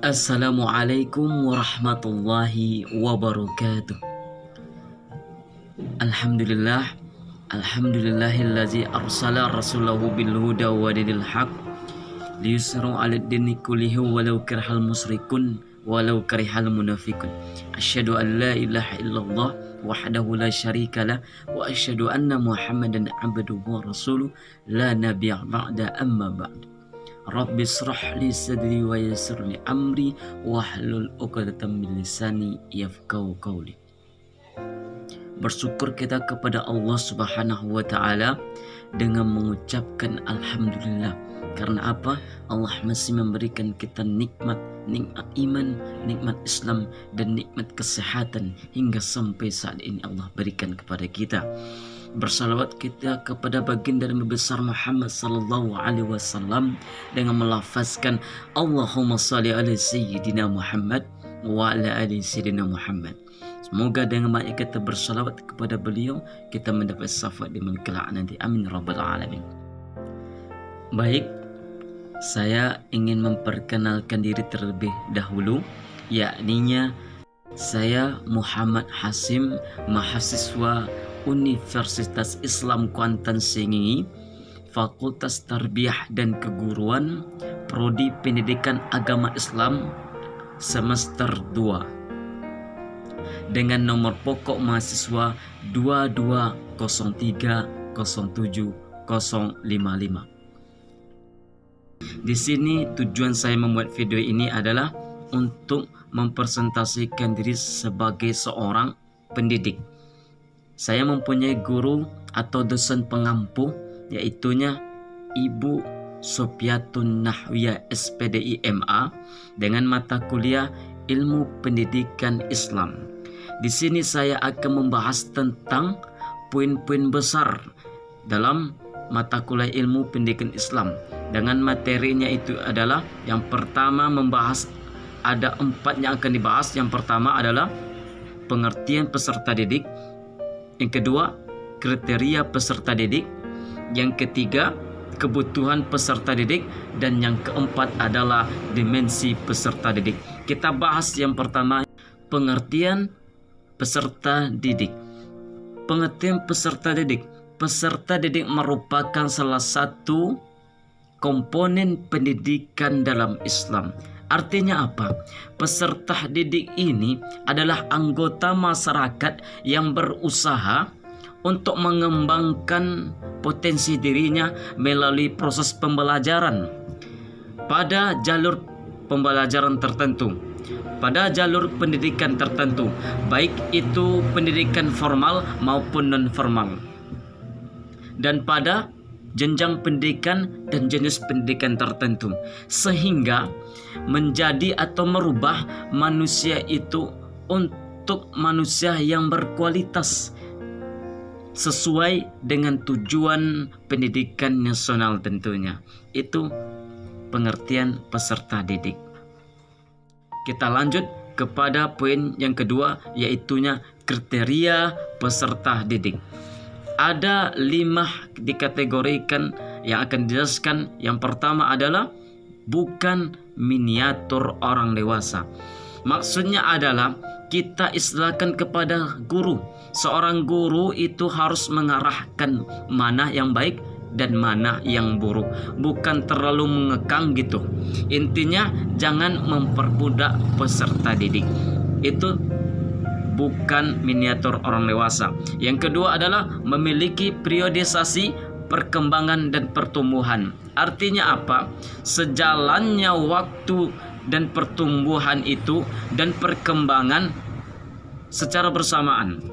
Assalamualaikum warahmatullahi wabarakatuh. Alhamdulillah, alhamdulillahillazi arsala rasulahu bil huda wa dinil haq liyusra 'alad dini kullihi walau karihal musyrikun walau karihal munafiqun. Asyhadu an la ilaha illallah wahdahu la syarikalah wa asyhadu anna Muhammadan 'abduhu wa rasuluh la nabiyya ba'da amma ba'd. Rabbi shrah li sadri wa yassir li amri wahlul 'uqdatam min lisani yafqahu qawli. Bersyukur kita kepada Allah Subhanahu wa taala dengan mengucapkan alhamdulillah. Karena apa? Allah masih memberikan kita nikmat iman, nikmat Islam, dan nikmat kesehatan hingga sampai saat ini Allah berikan kepada kita. Bersalawat kita kepada baginda Nabi besar Muhammad sallallahu alaihi wasallam dengan melafazkan Allahumma shalli ala sayyidina Muhammad wa ala ali sayyidina Muhammad. Semoga dengan baik kita bersalawat kepada beliau kita mendapat syafaat di kelak nanti. Amin rabbal alamin. Baik, saya ingin memperkenalkan diri terlebih dahulu, yakninya saya Muhammad Hasim, mahasiswa Universitas Islam Kuantan Sengingi, Fakultas Tarbiyah dan Keguruan, Prodi Pendidikan Agama Islam, semester 2, dengan nomor pokok mahasiswa 220307055. Di sini tujuan saya membuat video ini adalah untuk mempresentasikan diri sebagai seorang pendidik. Saya mempunyai guru atau dosen pengampu, yaitunya Ibu Sofiatun Nahwiyah SPDI MA dengan mata kuliah Ilmu Pendidikan Islam. Di sini saya akan membahas tentang poin-poin besar dalam mata kuliah Ilmu Pendidikan Islam. Dengan materinya itu adalah yang pertama membahas ada 4 yang akan dibahas. Yang pertama adalah pengertian peserta didik. Yang kedua, kriteria peserta didik. Yang ketiga, kebutuhan peserta didik. Dan yang keempat adalah dimensi peserta didik. Kita bahas yang pertama, pengertian peserta didik. Pengertian peserta didik. Peserta didik merupakan salah satu komponen pendidikan dalam Islam. Artinya apa? Peserta didik ini adalah anggota masyarakat yang berusaha untuk mengembangkan potensi dirinya melalui proses pembelajaran pada jalur pembelajaran tertentu, pada jalur pendidikan tertentu, baik itu pendidikan formal maupun non-formal, dan pada jenjang pendidikan dan jenis pendidikan tertentu, sehingga menjadi atau merubah manusia itu untuk manusia yang berkualitas sesuai dengan tujuan pendidikan nasional tentunya. Itu pengertian peserta didik. Kita lanjut kepada poin yang kedua, yaitunya kriteria peserta didik. Ada 5 dikategorikan yang akan dijelaskan. Yang pertama adalah bukan miniatur orang dewasa. Maksudnya adalah kita istilahkan kepada guru. Seorang guru itu harus mengarahkan mana yang baik dan mana yang buruk. Bukan terlalu mengekang gitu. Intinya jangan memperbudak peserta didik. Itu bukan miniatur orang dewasa. Yang kedua adalah memiliki periodisasi perkembangan dan pertumbuhan. Artinya apa? Sejalannya waktu dan pertumbuhan itu dan perkembangan secara bersamaan.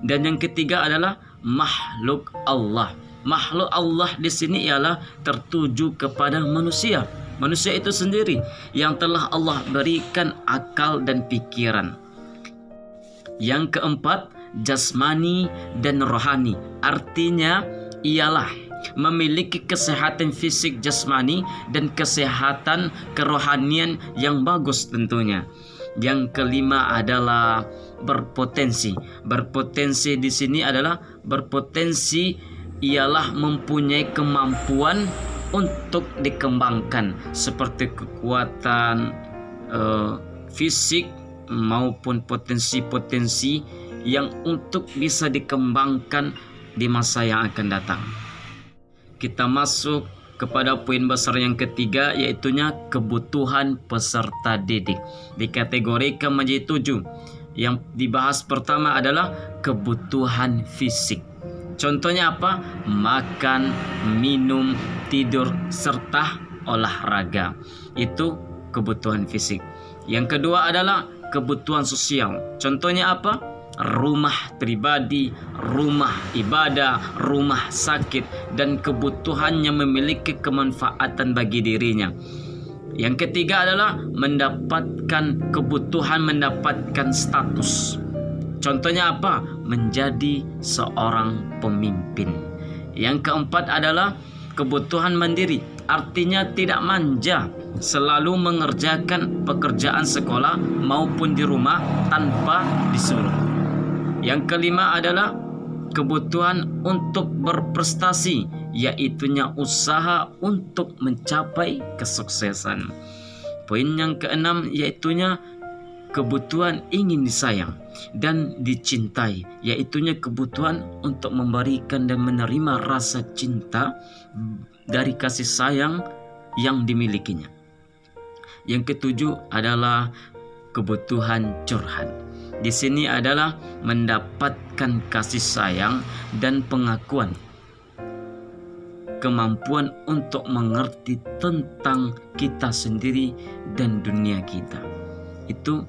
Dan yang ketiga adalah makhluk Allah. Makhluk Allah di sini ialah tertuju kepada manusia. Manusia itu sendiri yang telah Allah berikan akal dan pikiran. Yang keempat, jasmani dan rohani. Artinya ialah memiliki kesehatan fisik jasmani dan kesehatan kerohanian yang bagus tentunya. Yang kelima adalah berpotensi. Berpotensi di sini adalah berpotensi ialah mempunyai kemampuan untuk dikembangkan seperti kekuatan, fisik maupun potensi-potensi yang untuk bisa dikembangkan di masa yang akan datang. Kita masuk kepada poin besar yang ketiga, yaitunya kebutuhan peserta didik. Dikategorikan menjadi 7. Yang dibahas pertama adalah kebutuhan fisik. Contohnya apa? Makan, minum, tidur, serta olahraga. Itu kebutuhan fisik. Yang kedua adalah kebutuhan sosial. Contohnya apa? Rumah pribadi, rumah ibadah, rumah sakit, dan kebutuhannya memiliki kemanfaatan bagi dirinya. Yang ketiga adalah kebutuhan mendapatkan status. Contohnya apa? Menjadi seorang pemimpin. Yang keempat adalah kebutuhan mandiri, artinya tidak manja, selalu mengerjakan pekerjaan sekolah maupun di rumah tanpa disuruh. Yang kelima adalah kebutuhan untuk berprestasi, yaitunya usaha untuk mencapai kesuksesan. Poin yang keenam yaitunya kebutuhan ingin disayang dan dicintai, yaitunya kebutuhan untuk memberikan dan menerima rasa cinta dari kasih sayang yang dimilikinya. Yang ketujuh adalah kebutuhan curhat. Di sini adalah mendapatkan kasih sayang dan pengakuan, kemampuan untuk mengerti tentang kita sendiri dan dunia kita. Itu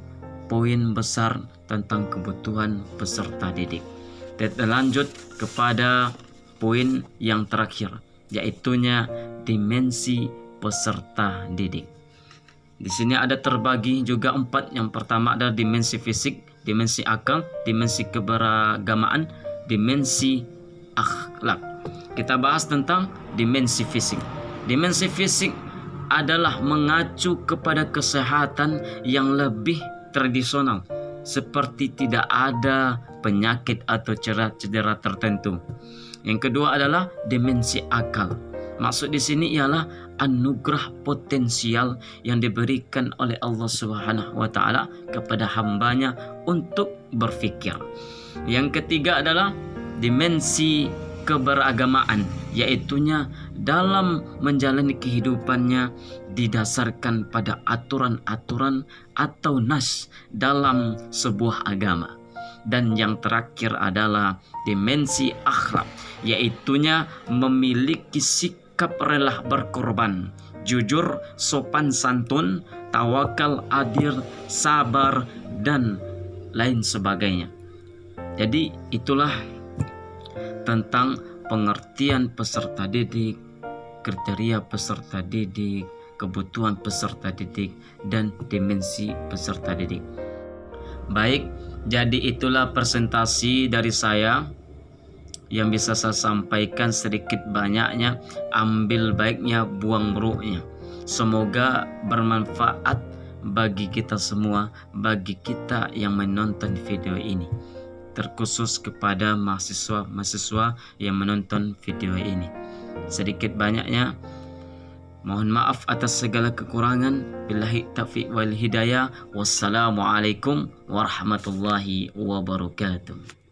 poin besar tentang kebutuhan peserta didik. Kita lanjut kepada poin yang terakhir, yaitunya dimensi peserta didik. Di sini ada terbagi juga 4. Yang pertama adalah dimensi fisik, dimensi akal, dimensi keberagamaan, dimensi akhlak. Kita bahas tentang dimensi fisik. Dimensi fisik adalah mengacu kepada kesehatan yang lebih tradisional, seperti tidak ada penyakit atau cedera tertentu. Yang kedua adalah dimensi akal. Maksud di sini ialah anugerah potensial yang diberikan oleh Allah Subhanahu wa taala kepada hambanya untuk berfikir. Yang ketiga adalah dimensi keberagamaan, yaitunya dalam menjalani kehidupannya didasarkan pada aturan-aturan atau nas dalam sebuah agama. Dan yang terakhir adalah dimensi akhlak, yaitunya memiliki sikap rela berkorban, jujur, sopan santun, tawakal, adil, sabar, dan lain sebagainya. Jadi itulah tentang pengertian peserta didik, kriteria peserta didik, kebutuhan peserta didik, dan dimensi peserta didik. Baik, jadi itulah presentasi dari saya yang bisa saya sampaikan, sedikit banyaknya, ambil baiknya, buang buruknya. Semoga bermanfaat bagi kita semua, bagi kita yang menonton video ini, terkhusus kepada mahasiswa yang menonton video ini. Sedikit banyaknya mohon maaf atas segala kekurangan. Billahi taufiq wal hidayah. Wassalamualaikum warahmatullahi wabarakatuh.